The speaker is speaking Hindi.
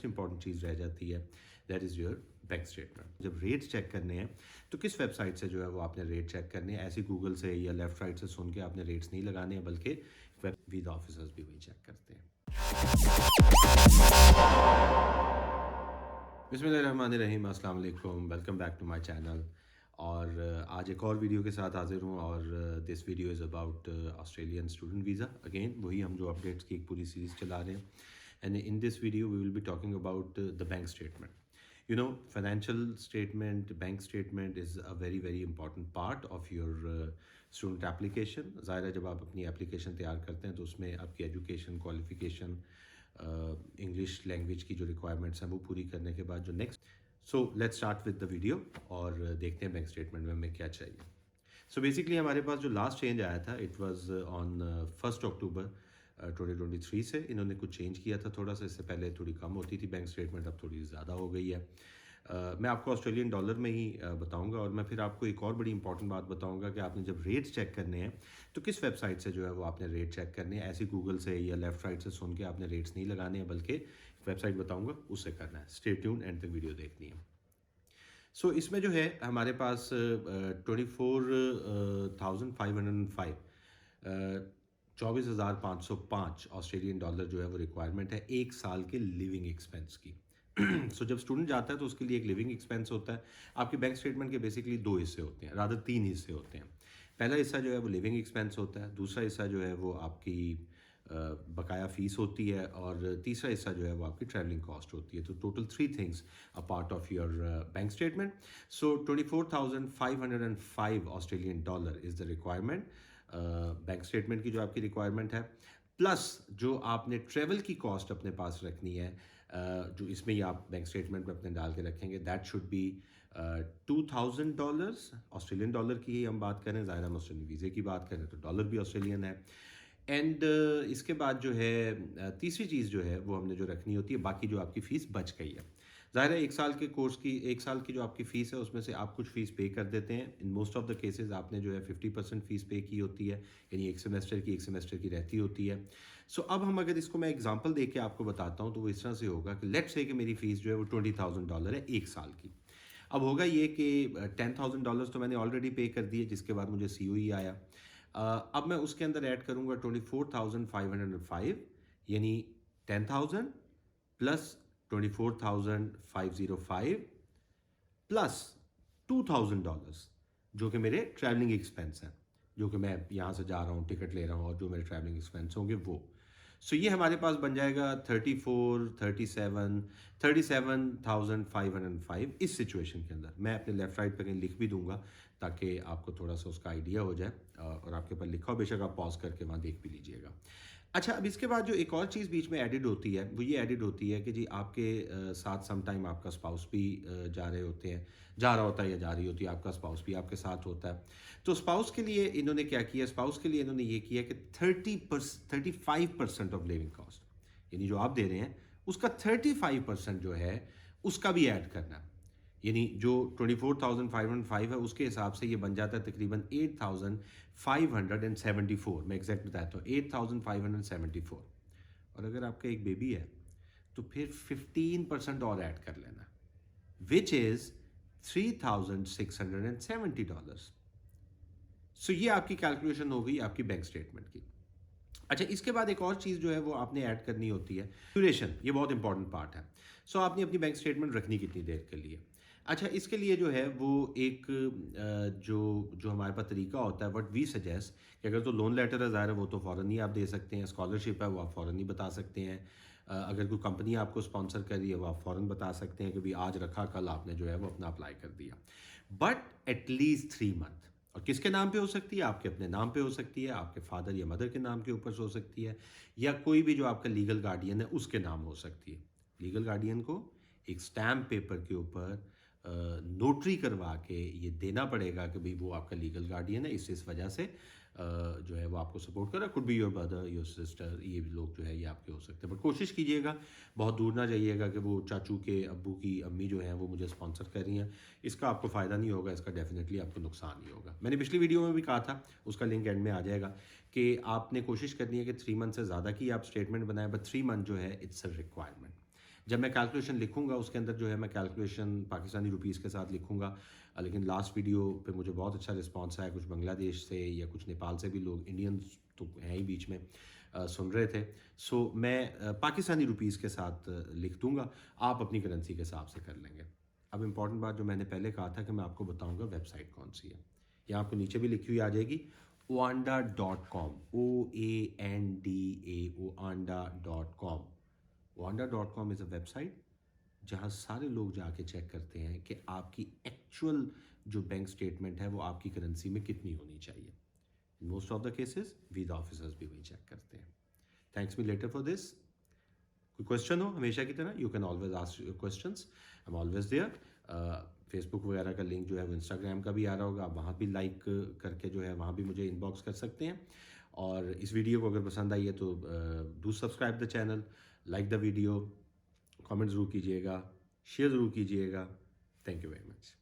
इंपॉर्टेंट चीज़ रह जाती है, that is your bank statement. जब रेट्स चेक करने हैं तो किस वेबसाइट से जो है वो आपने रेट चेक करने हैं। ऐसे गूगल से या लेफ्ट राइट से सुन के आपने रेट्स नहीं लगाने हैं, बल्कि वेब विद ऑफिसर्स भी वही चेक करते हैं। बिस्मिल्लाहिर्रहमानिर्रहीम, अस्सलाम वालेकुम, welcome back to my channel. और आज एक और वीडियो के साथ हाजिर हूँ और this video is about Australian student visa. Again वही हम जो अपडेट्स की एक पूरी सीरीज़ चला रहे हैं। And in this video we will be talking about the bank statement. You know, financial statement, bank statement is a very very important part of your student application. ज़ाहिर है जब आप अपनी एप्लीकेशन तैयार करते हैं तो उसमें आपकी एजुकेशन, क्वालिफिकेशन, इंग्लिश लैंग्वेज की जो रिक्वायरमेंट्स हैं वो पूरी करने के बाद जो next, so let's start with the video और देखते हैं बैंक स्टेटमेंट में हमें क्या चाहिए। सो बेसिकली हमारे पास जो लास्ट चेंज आया था इट वाज ऑन 1 अक्टूबर 2023 से। इन्होंने कुछ चेंज किया था थोड़ा सा, इससे पहले थोड़ी कम होती थी बैंक स्टेटमेंट, अब थोड़ी ज़्यादा हो गई है। मैं आपको ऑस्ट्रेलियन डॉलर में ही बताऊंगा और मैं फिर आपको एक और बड़ी इंपॉर्टेंट बात बताऊंगा कि आपने जब रेट्स चेक करने हैं तो किस वेबसाइट से जो है वो आपने रेट चेक करने हैं। ऐसे गूगल से या लेफ्ट राइट से सुन के आपने रेट्स नहीं लगाने हैं, बल्कि वेबसाइट बताऊंगा उससे करना है। स्टे ट्यून्ड, एंड तक वीडियो देखनी है। सो इसमें जो है हमारे पास 24,505 24,505 ऑस्ट्रेलियन डॉलर जो है वो रिक्वायरमेंट है एक साल के लिविंग एक्सपेंस की। सो जब स्टूडेंट जाता है तो उसके लिए एक लिविंग एक्सपेंस होता है। आपके बैंक स्टेटमेंट के बेसिकली दो हिस्से होते हैं, रादर तीन हिस्से होते हैं। पहला हिस्सा जो है वो लिविंग एक्सपेंस होता है, दूसरा हिस्सा जो है वो आपकी बकाया फ़ीस होती है, और तीसरा हिस्सा जो है वो आपकी ट्रैवलिंग कॉस्ट होती है। तो total three things a part of your bank statement. So 24,505 Australian dollar is the requirement bank statement की, जो आपकी रिक्वायरमेंट है, प्लस जो आपने ट्रैवल की कॉस्ट अपने पास रखनी है, जो इसमें ही आप बैंक स्टेटमेंट में अपने डाल के रखेंगे, that should be $2,000 Australian dollar की ही हम बात करें। ज़ाहिर हम ऑस्ट्रेलियन वीज़े की बात करें तो डॉलर भी ऑस्ट्रेलियन है। एंड इसके बाद जो है तीसरी चीज़ जो है वो हमने जो रखनी होती है, बाकी जो आपकी फ़ीस बच गई है। ज़ाहिर है एक साल के कोर्स की, एक साल की जो आपकी फ़ीस है उसमें से आप कुछ फ़ीस पे कर देते हैं। इन मोस्ट ऑफ द केसेस आपने जो है 50% फ़ीस पे की होती है, यानी एक सेमेस्टर की रहती होती है। सो अब हम अगर इसको मैं एग्जांपल दे के आपको बताता हूँ तो वो इस तरह से होगा कि लेट्स से कि मेरी फ़ीस जो है वो $20,000 है एक साल की। अब होगा ये कि $10,000 तो मैंने ऑलरेडी पे कर दिए, जिसके बाद मुझे COE आया। अब मैं उसके अंदर ऐड करूँगा 24,505, यानी 10,000 प्लस 24,505 प्लस $2,000 जो कि मेरे ट्रैवलिंग एक्सपेंस हैं, जो कि मैं यहाँ से जा रहा हूँ, टिकट ले रहा हूँ, और जो मेरे ट्रैवलिंग एक्सपेंस होंगे वो। सो ये हमारे पास बन जाएगा 37,505 इस सिचुएशन के अंदर। मैं अपने लेफ्ट राइट पे कहीं लिख भी दूंगा ताकि आपको थोड़ा सा उसका आइडिया हो जाए, और आपके पास लिखा हो, बेशक आप पॉज करके वहाँ देख भी लीजिएगा। अच्छा, अब इसके बाद जो एक और चीज़ बीच में एडिड होती है वो ये एडिड होती है कि जी आपके साथ समटाइम आपका स्पाउस भी जा रहे होते हैं, जा रहा होता है या जा रही होती है, आपका स्पाउस भी आपके साथ होता है। तो स्पाउस के लिए इन्होंने क्या किया, स्पाउस के लिए इन्होंने ये किया कि 35% ऑफ लिविंग कॉस्ट, यानी जो आप दे रहे हैं उसका 35% जो है उसका भी ऐड करना है। यानी जो 24,505 है उसके हिसाब से ये बन जाता है तकरीबन 8,574। मैं एग्जैक्ट बताता हूँ, 8,574। और अगर आपका एक बेबी है तो फिर 15% और ऐड कर लेना, विच इज़ $3,670। सो ये आपकी कैलकुलेशन हो गई आपकी बैंक स्टेटमेंट की। अच्छा, इसके बाद एक और चीज़ जो है वो आपने ऐड करनी होती है, ड्यूरेशन। ये बहुत इंपॉर्टेंट पार्ट है। सो आपने अपनी बैंक स्टेटमेंट रखनी कितनी देर के लिए। अच्छा, इसके लिए जो है वो एक जो जो हमारे पास तरीका होता है, व्हाट वी सजेस्ट, कि अगर तो लोन लेटर है ज़ाहिर है वो तो फ़ौरन ही आप दे सकते हैं, स्कॉलरशिप है वो आप फ़ौरन ही बता सकते हैं, अगर कोई कंपनी आपको स्पॉन्सर कर रही है वो आप फ़ौरन बता सकते हैं कि भाई आज रखा कल आपने जो है वो अपना अप्लाई कर दिया। बट एटलीस्ट 3 मंथ, और किसके नाम पे हो सकती है, आपके अपने नाम पे हो सकती है, आपके फादर या मदर के नाम के ऊपर से हो सकती है, या कोई भी जो आपका लीगल गार्डियन है उसके नाम हो सकती है। लीगल गार्डियन को एक स्टैम्प पेपर के ऊपर नोटरी करवा के ये देना पड़ेगा कि भाई वो आपका लीगल गार्डियन है, इस वजह से जो है वो आपको सपोर्ट कर रहा है। Could be your brother, your sister, ये भी लोग जो है ये आपके हो सकते हैं। बट कोशिश कीजिएगा, बहुत दूर ना जाइएगा कि वो चाचू के अब्बू की अम्मी जो हैं वो मुझे स्पॉन्सर कर रही हैं। इसका आपको फ़ायदा नहीं होगा, इसका डेफिनेटली आपको नुकसान ही होगा। मैंने पिछली वीडियो में भी कहा था, उसका लिंक एंड में आ जाएगा, कि आपने कोशिश करनी है कि 3 मंथ से ज़्यादा की आप स्टेटमेंट बनाएं, बट 3 मंथ जो है इट्स अ रिक्वायरमेंट। जब मैं कैलकुलेशन लिखूंगा उसके अंदर जो है मैं कैलकुलेशन पाकिस्तानी रुपीज़ के साथ लिखूंगा। लेकिन लास्ट वीडियो पे मुझे बहुत अच्छा रिस्पांस आया, कुछ बांग्लादेश से या कुछ नेपाल से भी लोग, इंडियंस तो हैं ही बीच में, सुन रहे थे। सो मैं पाकिस्तानी रुपीज़ के साथ लिख दूंगा, आप अपनी करेंसी के हिसाब से कर लेंगे। अब इंपॉर्टेंट बात जो मैंने पहले कहा था कि मैं आपको बताऊंगा वेबसाइट कौन सी है। यहाँ आपको नीचे भी लिखी हुई आ जाएगी, oanda.com, OANDA, oanda.com। oanda.com is a website जहाँ सारे लोग जाके चेक करते हैं कि आपकी एक्चुअल जो बैंक स्टेटमेंट है वो आपकी करेंसी में कितनी होनी चाहिए। In most of the cases visa officers भी वही चेक करते हैं। Thanks me later for this. कोई क्वेश्चन हो हमेशा की तरह, you can always ask your questions, I am always there. Facebook वगैरह का लिंक जो है वो इंस्टाग्राम का भी आ रहा होगा, आप वहाँ भी लाइक करके जो है वहाँ भी मुझे इनबॉक्स कर सकते हैं। और इस वीडियो को अगर पसंद आई है तो do subscribe the channel, like the video, comment ज़रूर कीजिएगा, शेयर ज़रूर कीजिएगा। Thank you very much.